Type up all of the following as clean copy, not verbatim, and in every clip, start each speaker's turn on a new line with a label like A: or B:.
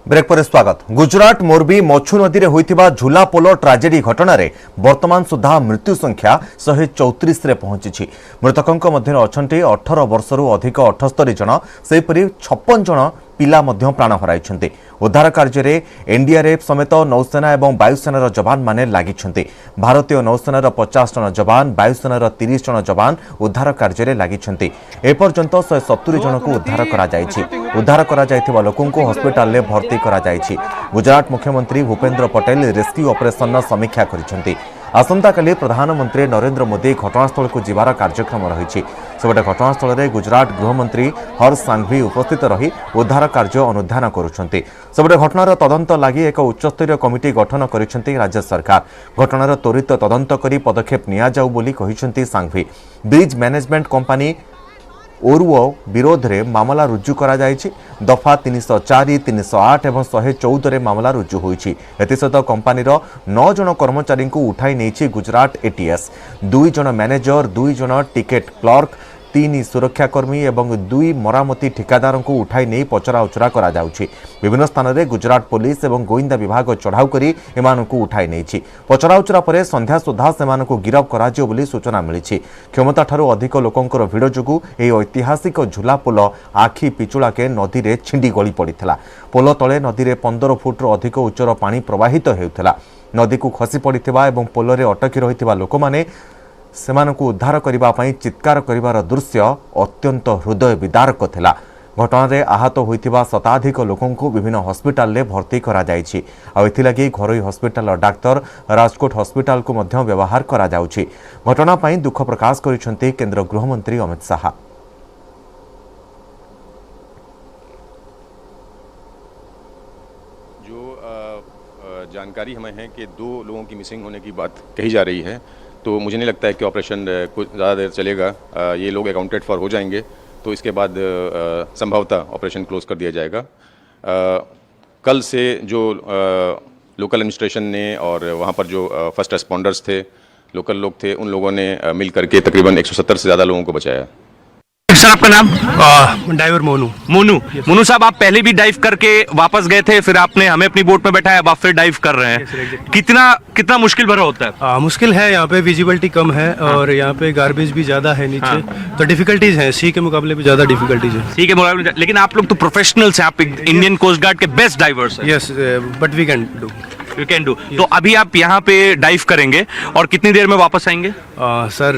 A: Break पर स्वागत। गुजरात मोरबी मछु नदी में होइथिबा झूला पोल ट्राजेडी घटना रे वर्तमान सुधा मृत्यु संख्या 134 रे पहुंची। मृतकों मध्य अछंती 18 वर्षरू अधिक 78 जन, सेपरी 56 जन पिला मध्य प्राण हराइछन्ते। उद्धार कार्य रे एनडीआरएफ समेत नौसेना एवं वायुसेनार जवान माने लागिछन्ते। भारतीय नौसेनार 50 जन जवान, वायुसेनार 30 जन जवान उद्धार कार्य रे लागिछन्ते। एपर्यंत 170 जन को उद्धार करा जायछि। उद्धार करा जायथिबा लोकन को हॉस्पिटल ले भर्ती करा जायछि। गुजरात मुख्यमंत्री भूपेन्द्र पटेल रेस्क्यू ऑपरेशन समीक्षा करिछन्ते। आसंताकाली प्रधानमंत्री नरेंद्र मोदी घटनास्थल को जीवार कार्यक्रम रही। सेपटे घटनास्थल में गुजरात गृहमंत्री हर्ष सांघवी उपस्थित रही उद्धार कार्य अनुधान करुछन्ते। सेपटे घटनार तदंत लगी एक उच्चस्तरीय कमिटी गठन करिसेंती राज्य सरकार। घटनार त्वरित तदंत करी पदक्षेप निया जाऊ बोली कहिसेंती सांघवी। ब्रिज मैनेजमेंट कंपनी ओरुओ विरोध में मामला रुजु करा जायछि। दफा 304, 308 और 114 रे मामला रुजु होइछि। एतिसत कंपनीर 9 जन कर्मचारी को उठाई नहीं गुजरात एटीएस। 2 जन मैनेजर, 2 जन टिकेट क्लर्क, 3 सुरक्षाकर्मी और 2 मरामती ठिकादार को उठाई नहीं पचरा उचरा करा जाउछि। विभिन्न स्थान में गुजरात पुलिस और गोइंदा विभाग चढ़ाऊ करी एमानकु उठाई नहीं। पचरा उचरा पर संध्या सुधा सेमानकु गिरफ कराजियो बोली सूचना मिली। क्षमता ठारू अधिक लोकंकर भिड़ जोगु एही ऐतिहासिक झूला पोल आखि पिचुलाके नदी रे छिंडी गली पड़िथिला। पोल तले नदी रे 15 फुट्रु अधिक उच्चर पानी प्रवाहित हेउथिला। नदी को खसी पड़िथिबा एवं पोल रे अटकी रहिथिबा लोकमाने सेमानकु उद्धार करबा पई चित्कार करिवार दृश्य अत्यंत हृदय विदारक थिला। घटना रे आहत होइथिबा शताधिक लोकन को विभिन्न हॉस्पिटल ले भर्ती करा जायछि। आ एथिलागि घरोई हॉस्पिटल डाक्टर राजकोट हॉस्पिटल को मध्य व्यवहार करा जाउछि। घटना पई दुख प्रकाश करिसेंती केंद्र गृहमंत्री अमित शाह।
B: जो जानकारी हमें है कि 2 लोगों की मिसिंग होने की बात कही जा रही है, तो मुझे नहीं लगता है कि ऑपरेशन कुछ ज़्यादा देर चलेगा। ये लोग अकाउंटेड फॉर हो जाएंगे तो इसके बाद संभवतः ऑपरेशन क्लोज कर दिया जाएगा। कल से जो लोकल एडमिनिस्ट्रेशन ने और वहाँ पर जो फर्स्ट रेस्पॉन्डर्स थे, लोकल लोग थे, उन लोगों ने मिल करके तकरीबन 170 से ज़्यादा लोगों को बचाया।
C: सर आपका नाम?
D: डाइवर मोनू।
C: मोनू साहब, आप पहले भी डाइव करके वापस गए थे, फिर आपने हमें अपनी बोट में बैठाया, अब आप फिर डाइव कर रहे हैं। कितना मुश्किल भरा होता है?
D: मुश्किल है, यहाँ पे विजिबिलिटी कम है और यहाँ पे गार्बेज भी ज्यादा है नीचे। तो डिफिकल्टीज हैं, सी के मुकाबले भी ज्यादा डिफिकल्टीज है।
C: सी के मुकाबले, लेकिन आप लोग तो प्रोफेशनल्स हैं, आप इंडियन कोस्ट गार्ड के बेस्ट डाइवर्स हैं।
D: Yes, but we can do.
C: You can do. तो अभी आप यहाँ पे डाइव करेंगे और कितनी देर में वापस आएंगे?
D: Sir,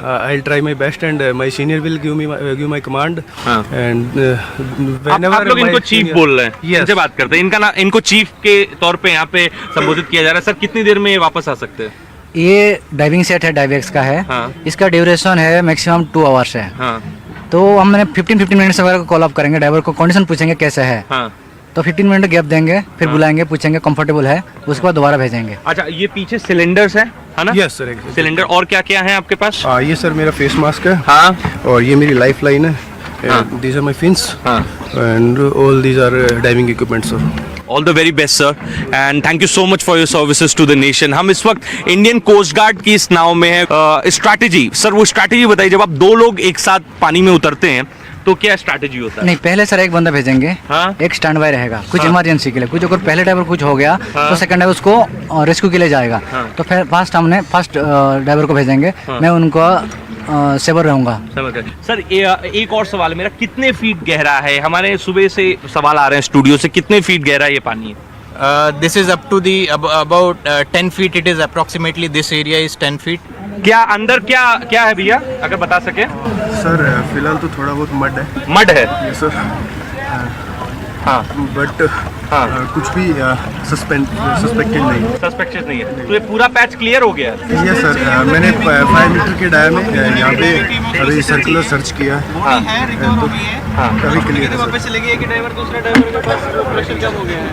D: I will try my best and my senior will give my command. And
C: आप लोग इनको चीफ बोल रहे हैं? इनसे बात करते हैं। इनको चीफ के तौर पे यहाँ पे संबोधित किया जा रहा है। सर, कितनी देर में वापस आ सकते हैं?
E: ये डाइविंग सेट है, डाइवेक्स का है। इसका ड्यूरेशन है मैक्सिमम 2 आवर्स है। तो हम 15 मिनट्स वगैरह को कॉल अप करेंगे, ड्राइवर को कंडीशन पूछेंगे कैसे है। तो 15 मिनट गैप देंगे, फिर बुलाएंगे, पूछेंगे कंफर्टेबल है, उसके बाद दोबारा भेजेंगे।
C: अच्छा, ये पीछे सिलेंडर्स है ना?
D: Yes sir,
C: cylinder. और क्या क्या है आपके पास?
D: ये सर मेरा फेस मास्क है।
C: हाँ।
D: और ये मेरी लाइफ लाइन है। These are my fins and all these are diving equipments sir.
C: All the very best sir and thank you so much for your services to the nation. हम इस वक्त Indian coast guard की इस नाव में है। Strategy sir, वो strategy बताइए। जब आप 2 लोग एक साथ पानी में उतरते हैं तो क्या स्ट्रैटेजी होता है?
E: नहीं, पहले सर एक बंदा भेजेंगे। एक स्टैंड बाय रहेगा, कुछ इमरजेंसी के लिए। कुछ अगर पहले ड्राइवर कुछ हो गया तो सेकंड ड्राइवर उसको रेस्क्यू के लिए जाएगा। तो फिर फर्स्ट ड्राइवर को भेजेंगे। मैं उनको सेवर रहूंगा।
C: सर, एक और सवाल मेरा, कितने फीट गहरा है? हमारे सुबह से सवाल आ रहे हैं स्टूडियो से, कितने फीट गहरा ये पानी है?
F: This is up to the about 10 feet. It is approximately, this area is 10 feet.
C: क्या अंदर क्या है भैया, अगर बता सके?
D: सर, फिलहाल तो थोड़ा बहुत मड है।
C: मड है?
D: Yes sir.
C: हाँ,
D: बट कुछ भी सस्पेक्टेड नहीं है।
C: तो ये पूरा पैच क्लियर हो गया?
D: यस सर, मैंने 5 मीटर के डाया में यहाँ पे अभी सर्कुलर सर्च किया। तो अभी क्लियर है।
F: वापस चले गए कि ड्राइवर, दूसरा ड्राइवर के पास प्रेशर कम हो गया है।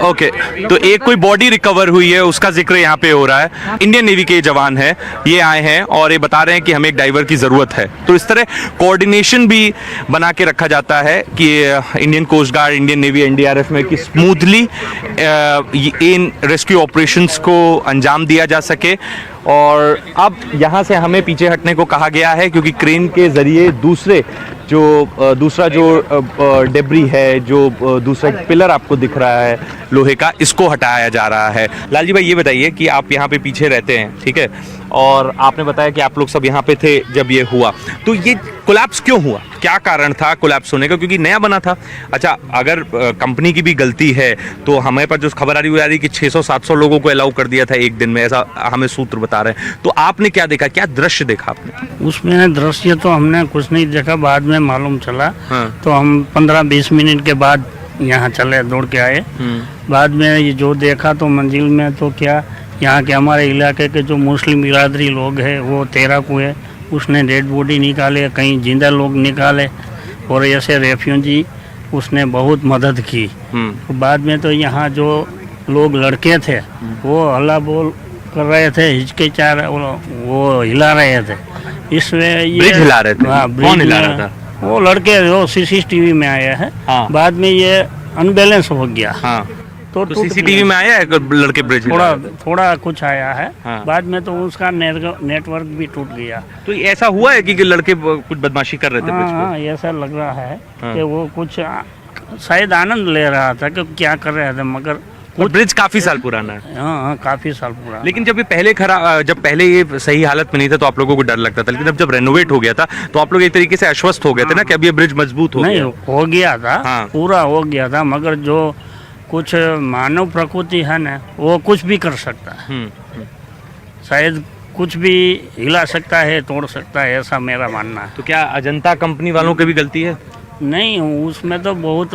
C: ओके, तो एक कोई बॉडी रिकवर हुई है, उसका जिक्र यहाँ पे हो रहा है। इंडियन नेवी के जवान हैं, ये आए हैं और ये बता रहे हैं कि हमें एक डाइवर की ज़रूरत है। तो इस तरह कोऑर्डिनेशन भी बना के रखा जाता है कि Indian coast guard, Indian navy, NDRF में कि स्मूथली इन रेस्क्यू ऑपरेशंस को अंजाम दिया जा सके। और अब यहाँ से हमें पीछे हटने को कहा गया है क्योंकि क्रेन के ज़रिए दूसरे जो दूसरा जो डेब्री है, जो दूसरा पिलर आपको दिख रहा है लोहे का, इसको हटाया जा रहा है। लाल जी भाई ये बताइए कि आप यहाँ पे पीछे रहते हैं, ठीक है, और आपने बताया कि आप लोग सब यहाँ पे थे जब ये हुआ, तो ये कोलैप्स क्यों हुआ, क्या कारण था कोलैप्स होने का? क्योंकि नया बना था। अच्छा, अगर कंपनी की भी गलती है तो हमें पर जो खबर आ रही कि 600-700 लोगों को अलाउ कर दिया था एक दिन में, ऐसा हमें सूत्र बता रहे हैं। तो आपने क्या देखा, क्या दृश्य देखा आपने?
G: उसमें दृश्य तो हमने कुछ नहीं देखा, बाद में मालूम चला।
C: हाँ।
G: तो हम 15-20 मिनट के बाद यहाँ चले, दौड़ के आए। बाद में ये जो देखा तो मंजिल में तो क्या, यहाँ के हमारे इलाके के जो मुस्लिम बिरादरी लोग हैं वो 13 हुए, उसने डेड बॉडी निकाले, कहीं जिंदा लोग निकाले, और ऐसे रेफ्यूजी उसने बहुत मदद की। तो बाद में तो यहाँ जो लोग लड़के थे वो हल्ला बोल कर रहे थे, हिचकिचा रहे, वो हिला रहे थे। इसमें ये
C: ब्रिज हिला रहे थे?
G: हाँ,
C: कौन हिला
G: में
C: रहा था?
G: वो लड़के जो सीसीटीवी में आए हैं।
C: हाँ।
G: बाद में ये अनबैलेंस हो गया।
C: हाँ,
G: तो
C: तो सीसीटीवी में आया है कि लड़के ब्रिज हिला
G: थोड़ा
C: रहे थे?
G: थोड़ा कुछ आया है।
C: हाँ।
G: बाद में तो उसका नेटवर्क भी टूट गया।
C: तो ऐसा हुआ है कि लड़के कुछ बदमाशी कर रहे थे ब्रिज
G: हाँ,
C: पे?
G: ऐसा लग रहा है
C: हाँ।
G: कि वो कुछ शायद आनंद ले रहा था कि क्या कर रहे थे, मगर
C: और ब्रिज काफी साल पुराना है।
G: हाँ, काफी साल पुराना।
C: लेकिन जब ये पहले ये सही हालत में नहीं था तो आप लोगों को डर लगता था, लेकिन अब जब रेनोवेट हो गया था तो आप लोग एक तरीके से आश्वस्त हो गए थे ना कि अब ये ब्रिज मजबूत हो
G: नहीं
C: गया?
G: हो गया था।
C: हाँ।
G: पूरा हो गया था, मगर जो कुछ मानव प्रकृति है ना, वो कुछ भी कर सकता है। शायद कुछ भी हिला सकता है, तोड़ सकता है, ऐसा मेरा मानना है।
C: तो क्या अजंता कंपनी वालों की भी गलती है?
G: नहीं, उसमें तो बहुत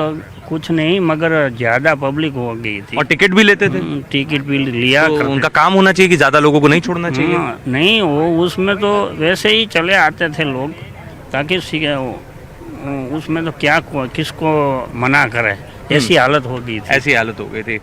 G: कुछ नहीं, मगर ज्यादा पब्लिक हो गई थी
C: और टिकट भी लेते थे?
G: टिकट भी लिया
C: तो
G: करते
C: उनका काम होना चाहिए कि ज्यादा लोगों को नहीं छोड़ना चाहिए।
G: हाँ, नहीं, वो उसमें तो वैसे ही चले आते थे लोग, ताकि उसमें तो क्या किसको मना करे, ऐसी हालत हो गई थी।
C: ऐसी हालत हो गई थी।